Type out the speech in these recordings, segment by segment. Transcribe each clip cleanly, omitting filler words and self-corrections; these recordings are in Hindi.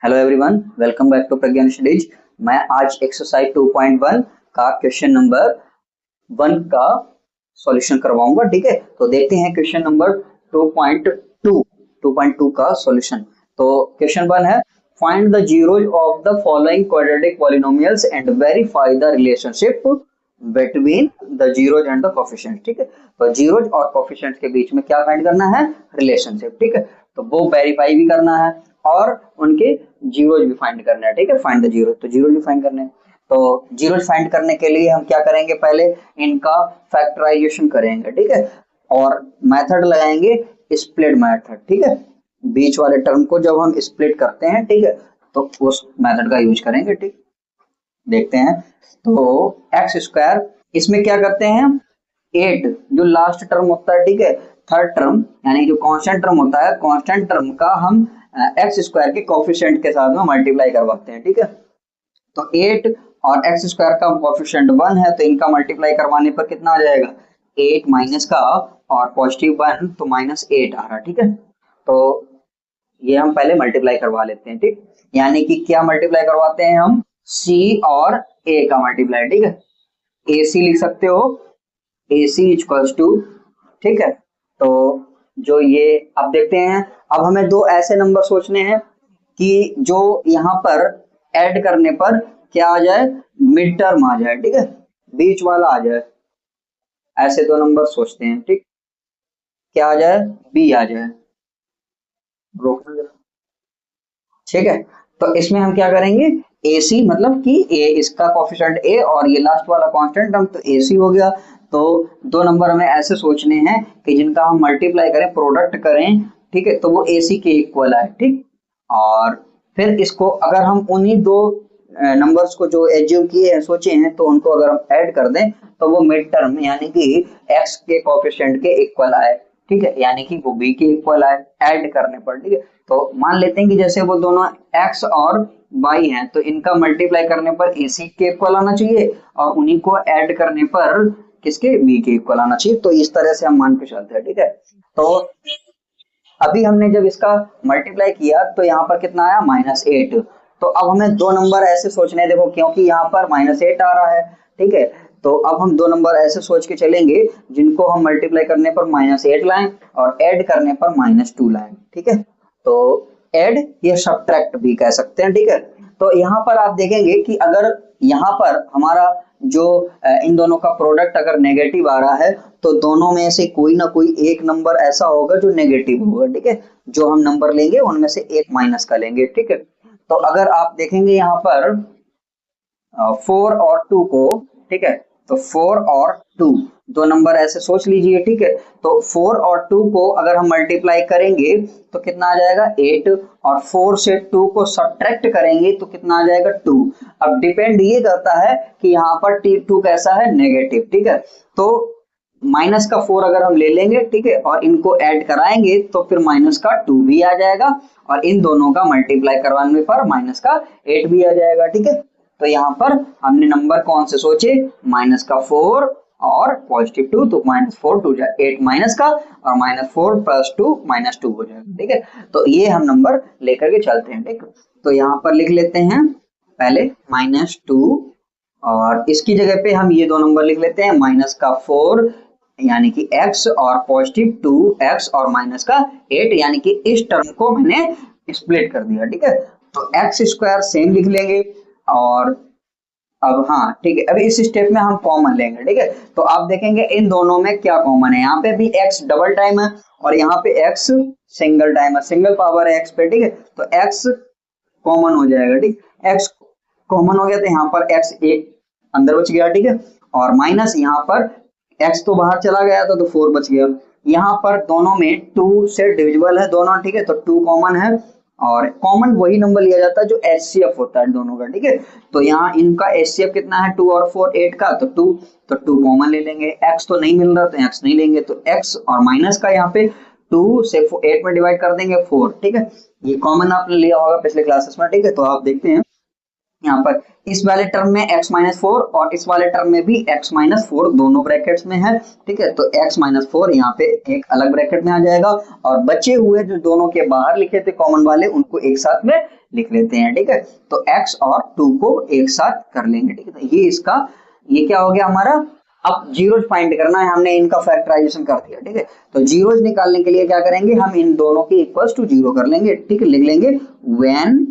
Hello everyone, welcome back to Pragyan studies. मैं आज एक्सरसाइज 2.1 का क्वेश्चन नंबर 1 का सॉल्यूशन करवाऊंगा। ठीक है, तो देखते हैं क्वेश्चन नंबर 2.2 का सॉल्यूशन। तो क्वेश्चन 1 है, find the zeros of the following quadratic polynomials and verify the relationship between the zeros and the coefficient. ठीक है, तो जीरोज और कोफिशिएंट के बीच में क्या फाइंड करना है? रिलेशनशिप। ठीक है, तो वो वेरीफाई भी करना है और उनके जीरोज भी फाइंड करना है। ठीक है, फाइंड द जीरोज, तो जीरोज भी फाइंड करने हैं। तो जीरोज फाइंड करने के लिए हम क्या करेंगे? पहले इनका फैक्टराइजेशन करेंगे। ठीक है, और मेथड लगाएंगे स्प्लिट मेथड। ठीक है, बीच वाले टर्म को जब हम स्प्लिट करते हैं, ठीक है, तो उस मेथड का यूज करेंगे। ठीक, देखते हैं। तो एक्स स्क्वायर, इसमें क्या करते हैं? 8 जो लास्ट टर्म होता है, ठीक है, थर्ड टर्म यानी जो कांस्टेंट टर्म होता है, कांस्टेंट टर्म का हम एक्स स्क्वायर के कोफिशिएंट के साथ में मल्टीप्लाई करवाते हैं। ठीक है, तो 8 और एक्स स्क्वायर का कोफिशिएंट 1 है, तो इनका मल्टीप्लाई करवाने पर कितना आ जाएगा? 8 माइनस का और पॉजिटिव 1 तो -8 आ रहा। ठीक है, तो ये हम पहले मल्टीप्लाई करवा लेते हैं। ठीक, यानी कि क्या मल्टीप्लाई करवाते हैं हम? सी और ए का मल्टीप्लाई। ठीक है, ए सी लिख सकते हो, ए सी इक्वल्स टू, ठीक है, तो जो ये अब देखते हैं। अब हमें दो ऐसे नंबर सोचने हैं कि जो यहाँ पर ऐड करने पर क्या आ जाए? मिड टर्म आ जाए। ठीक है, बीच वाला आ जाए। ऐसे दो नंबर सोचते हैं। ठीक, क्या आ जाए? बी आ जाए। रोकना जरा। ठीक है, तो इसमें हम क्या करेंगे? ए सी मतलब कि ए, इसका कोफिशिएंट ए और ये लास्ट वाला कांस्टेंट टर्म, तो ए सी हो गया। तो दो नंबर हमें ऐसे सोचने हैं कि जिनका हम मल्टीप्लाई करें, प्रोडक्ट करें, ठीक है, तो वो ए सी के इक्वल आए। ठीक, और फिर इसको अगर हम उन्हीं दो नंबर्स को जो एज्यूम किए हैं, सोचे हैं, तो उनको अगर हम ऐड कर दें तो वो मिड टर्म यानी कि एक्स के कोफिशिएंट के इक्वल आए। ठीक है, यानी कि वो बी के इक्वल आए ऐड करने पर। ठीक है, तो मान लेते हैं कि जैसे वो दोनों x और y हैं, तो इनका मल्टीप्लाई करने पर AC के इक्वल आना चाहिए और उन्हीं को ऐड करने पर किसके? b के इक्वल आना चाहिए। तो इस तरह से हम मान के चलते हैं। ठीक है, तो अभी हमने जब इसका मल्टीप्लाई किया तो यहाँ पर कितना आया? -8। तो अब हमें दो नंबर ऐसे सोचने हैं, देखो, क्योंकि यहाँ पर -8 आ रहा है। ठीक है, तो अब हम दो नंबर ऐसे सोच के चलेंगे जिनको हम मल्टीप्लाई करने पर -8 लाएं और ऐड करने पर -2 लाएं। ठीक है, तो ऐड या सब्ट्रैक्ट भी कह सकते हैं। ठीक है, तो यहाँ पर आप देखेंगे कि अगर यहाँ पर हमारा जो इन दोनों का प्रोडक्ट अगर नेगेटिव आ रहा है, तो दोनों में से कोई ना कोई एक नंबर ऐसा होगा जो नेगेटिव होगा। ठीक है, जो हम नंबर लेंगे उनमें से एक माइनस का लेंगे। ठीक है, तो अगर आप देखेंगे यहाँ पर 4 और 2 को, ठीक है, तो 4 और 2 दो नंबर ऐसे सोच लीजिए। ठीक है, तो 4 और 2 को अगर हम मल्टीप्लाई करेंगे तो कितना आ जाएगा? 8, और 4 से 2 को सब्ट्रैक्ट करेंगे तो कितना आ जाएगा? 2। अब डिपेंड ये करता है कि यहाँ पर 2 कैसा है? नेगेटिव। ठीक है, तो माइनस का 4 अगर हम ले लेंगे, ठीक है, और इनको ऐड कराएंगे तो फिर माइनस का 2 भी आ जाएगा और इन दोनों का मल्टीप्लाई करवाने पर माइनस का 8 भी आ जाएगा। ठीक है, तो यहाँ पर हमने नंबर कौन से सोचे? माइनस का 4 और पॉजिटिव 2, तो -4 2 जाए 8 माइनस का और -4 + 2 -2 हो जाएगा। ठीक है, तो ये हम नंबर लेकर के चलते हैं। ठीक, तो यहाँ पर लिख लेते हैं पहले -2 और इसकी जगह पे हम ये दो नंबर लिख लेते हैं -4 यानी कि x और पॉजिटिव 2x और माइनस का 8 यानी कि इस टर्म को मैंने स्प्लिट कर दिया। ठीक है, तो एक्स स्क्वायर सेम लिख लेंगे और अब हाँ ठीक है, अभी इस स्टेप में हम कॉमन लेंगे। ठीक है, तो आप देखेंगे इन दोनों में क्या कॉमन है? यहाँ पे भी x डबल टाइम है और यहाँ पे x सिंगल टाइम है, सिंगल पावर है x पे। ठीक है, तो x कॉमन हो जाएगा। ठीक, x कॉमन हो गया तो यहाँ पर x एक अंदर बच गया। ठीक है, और माइनस यहाँ पर x तो बाहर चला गया था तो 4 बच गया। यहाँ पर दोनों में 2 से डिविजिबल है दोनों। ठीक है, तो 2 कॉमन है और कॉमन वही नंबर लिया जाता है जो एचसीएफ होता है दोनों का। ठीक है, तो यहाँ इनका एचसीएफ कितना है? 2 और 4 8 का, तो 2, तो 2 कॉमन ले लेंगे। x तो नहीं मिल रहा तो x नहीं लेंगे, तो x और माइनस का यहाँ पे 2 से 8 में डिवाइड कर देंगे 4। ठीक है, ये कॉमन आपने लिया होगा पिछले क्लासेस में। ठीक है, तो आप देखते हैं यहाँ पर इस वाले टर्म में x-4 और इस वाले टर्म में भी x-4 दोनों ब्रैकेट्स में है। ठीक है, तो x-4 यहाँ पे एक अलग ब्रैकेट में आ जाएगा और बचे हुए जो दोनों के बाहर लिखे थे कॉमन वाले, उनको एक साथ में लिख लेते हैं, ठीक है। तो x और 2 को एक साथ कर लेंगे, ठीक है। तो ये इसका, ये क्या हो गया हमारा, अब जीरोज फाइंड करना है, हमने इनका फैक्टराइजेशन कर दिया, ठीक है। तो जीरोज निकालने के लिए क्या करेंगे, हम इन दोनों के इक्वल्स टू जीरो कर लेंगे, ठीक है। लिख लेंगे when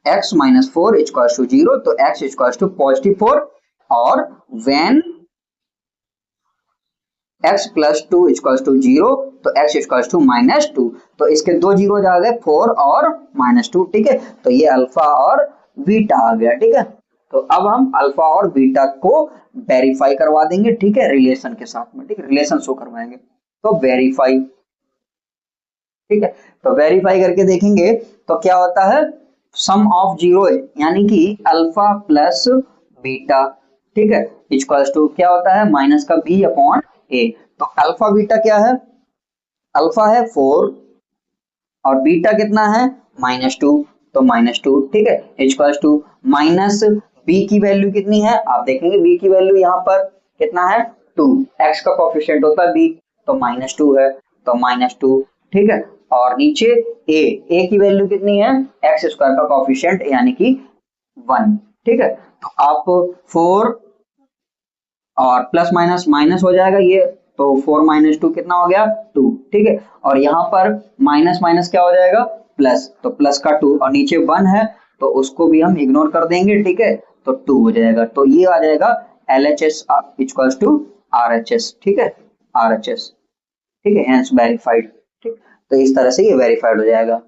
x minus 4 equals to 0, तो x इक्वल्स टू +4, और when x plus 2 equals to 0, तो x इक्वल्स टू -2, तो इसके दो जीरो आ गए, 4 और -2, ठीक है। तो ये अल्फा और बीटा आ गया, ठीक है। तो अब हम अल्फा और बीटा को वेरीफाई करवा देंगे, ठीक है, रिलेशन के साथ में, ठीक है, रिलेशन शो करवाएंगे। तो वेरीफाई, ठीक है। तो वेरीफाई करके देखेंगे तो क्या होता है, सम ऑफ जीरो यानी कि अल्फा प्लस बीटा, ठीक है, इक्वल्स टू क्या होता है, माइनस का b अपॉन a। तो अल्फा बीटा क्या है, अल्फा है 4 और बीटा कितना है -2, तो -2, ठीक है, इक्वल्स टू माइनस b की वैल्यू कितनी है, आप देखेंगे b की वैल्यू यहाँ पर कितना है 2, x का कोफिशिएंट होता है b, तो -2 है, तो -2, ठीक है। और नीचे a की वैल्यू कितनी है, x स्क्वायर का कोफिशिएंट यानी कि 1, ठीक है। तो आप 4 और प्लस माइनस माइनस हो जाएगा ये, तो 4 - 2 कितना हो गया 2, ठीक है। और यहाँ पर माइनस माइनस क्या हो जाएगा प्लस, तो प्लस का 2, और नीचे 1 है तो उसको भी हम इग्नोर कर देंगे, ठीक है, तो 2 हो जाएगा। तो ये आ जाएगा LHS इक्वल्स टू RHS, ठीक है, RHS, ठीक है, हेंस वेरीफाइड, ठीक। तो इस तरह से ये वेरीफाइड हो जाएगा,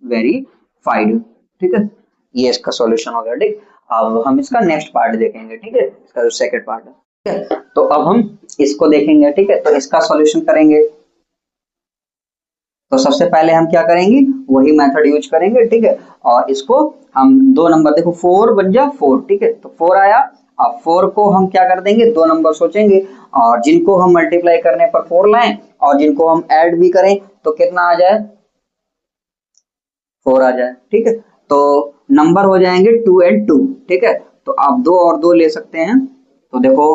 वेरीफाइड, ठीक है। ये इसका सॉल्यूशन हो गया, ठीक। अब हम इसका नेक्स्ट पार्ट देखेंगे, ठीक है, इसका जो सेकंड पार्ट है, ठीक है। तो अब हम इसको देखेंगे, ठीक है। तो इसका सॉल्यूशन करेंगे, तो सबसे पहले हम क्या करेंगे, वही मेथड यूज करेंगे, ठीक है। और इसको हम दो नंबर, देखो 4 बन जा 4, ठीक है, तो 4 आया। अब 4 को हम क्या कर देंगे, दो नंबर सोचेंगे, और जिनको हम मल्टीप्लाई करने पर 4 लाएं और जिनको हम ऐड भी करें तो कितना आ जाए, 4 आ जाए, ठीक है। तो नंबर हो जाएंगे 2 और 2, ठीक है। तो आप 2 और 2 ले सकते हैं, तो देखो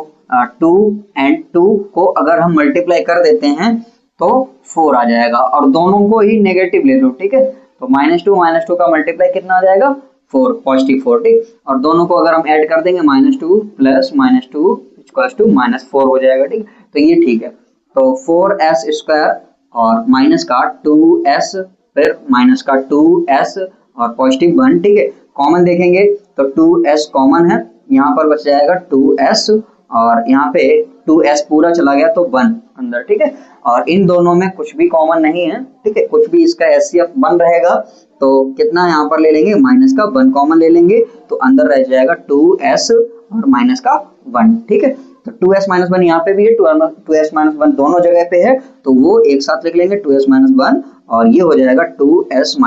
2 और 2 को अगर हम मल्टीप्लाई कर देते हैं तो 4 आ जाएगा, और दोनों को ही नेगेटिव ले लो, ठीक है। तो -2 का मल्टीप्लाई कितना आ जाएगा 4, +4, ठीक। और दोनों को अगर हम ऐड कर देंगे -2 प्लस -2 इक्वल्स टू -4 हो जाएगा, ठीक। तो ये ठीक है। तो 4s स्क्वायर और माइनस का 2s, फिर माइनस का 2s और +1, ठीक है। कॉमन देखेंगे तो 2s कॉमन है, यहाँ पर बच जाएगा 2s, और यहाँ पे 2s पूरा चला गया तो 1 अंदर, ठीक है। और इन दोनों में कुछ भी कॉमन नहीं है, ठीक है, कुछ भी इसका HCF 1 रहेगा, तो कितना यहाँ पर ले लेंगे, माइनस का 1 कॉमन ले लेंगे, तो अंदर रह जाएगा 2s और माइनस का 1, ठीक है। तो 2s - 1 यहाँ पे भी है, 2s - 1 दोनों जगह पे है, तो वो एक साथ लिख लेंगे 2s - 1, और ये हो जाएगा 2s -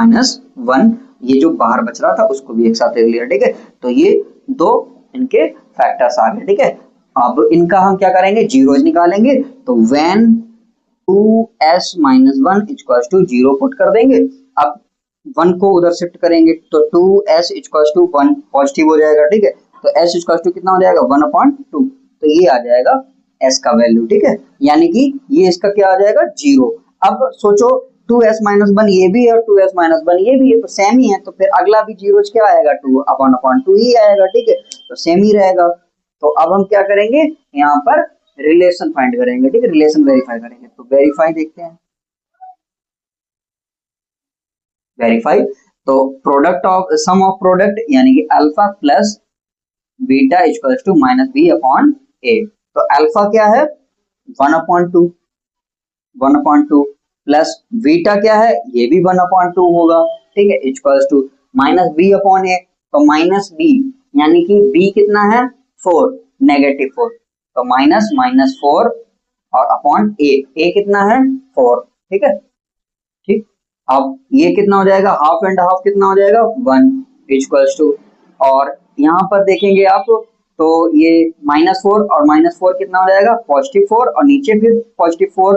1, ये जो बाहर बच रहा था उसको भी एक साथ लिख लिया, ठीक है। तो ये दो इनके फैक्टर्स आ गए, ठीक है। अब इनका हम क्या करेंगे, जीरोज निकालेंगे, तो when 2s - 1 equals to 0 put कर देंगे। अब 1 को उधर शिफ्ट करेंगे तो 2s इक्वल्स टू 1 पॉजिटिव हो जाएगा, ठीक है। तो s इक्वल्स टू कितना हो जाएगा 1/2, तो ये आ जाएगा s का वैल्यू, ठीक है, यानी कि ये इसका क्या आ जाएगा 0। अब सोचो 2s - 1 ये भी है और 2s - 1 ये भी है, तो सेम ही है, तो फिर अगला भी जीरोज क्या आएगा 2/2 ही आएगा, ठीक है, तो सेम ही रहेगा। तो अब हम क्या करेंगे, यहाँ पर रिलेशन फाइंड करेंगे, ठीक है, रिलेशन वेरीफाई करेंगे। तो वेरीफाई देखते हैं, वेरीफाई, तो product of sum of product यानी कि alpha plus beta equals to -b/a। तो अल्फा क्या है 1/2, 1/2 प्लस बीटा क्या है, ये भी 1/2 होगा, ठीक है, इक्वल्स टू -b/a। तो -b यानी कि b कितना है 4, -4, तो -4 और अपॉन a कितना है 4, ठीक है, ठीक। अब ये कितना हो जाएगा, हाफ एंड हाफ कितना हो जाएगा 1 इक्वल्स टू, और यहाँ पर देखेंगे आप तो ये -4 और -4 कितना हो जाएगा +4, और नीचे फिर +4,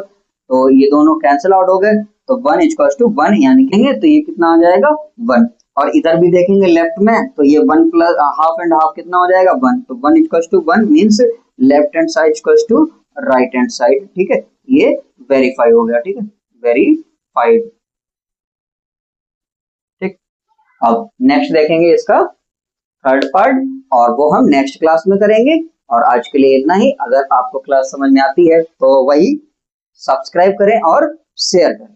तो ये दोनों कैंसिल आउट हो गए, तो 1 इक्वल्स टू 1 यानी कि तो ये कितना आ जाएगा 1। और इधर भी देखेंगे लेफ्ट में तो ये 1 प्लस हाफ एंड हाफ कितना हो जाएगा 1, तो 1 equals to 1 means left hand side equals to right hand side, ठीक है। ये वेरीफाई हो गया, ठीक है, वेरीफाइड, ठीक। अब नेक्स्ट देखेंगे इसका थर्ड पार्ट, और वो हम नेक्स्ट क्लास में करेंगे। और आज के लिए इतना ही। अगर आपको क्लास समझ में आती है तो वही सब्सक्राइब करें और शेयर करें।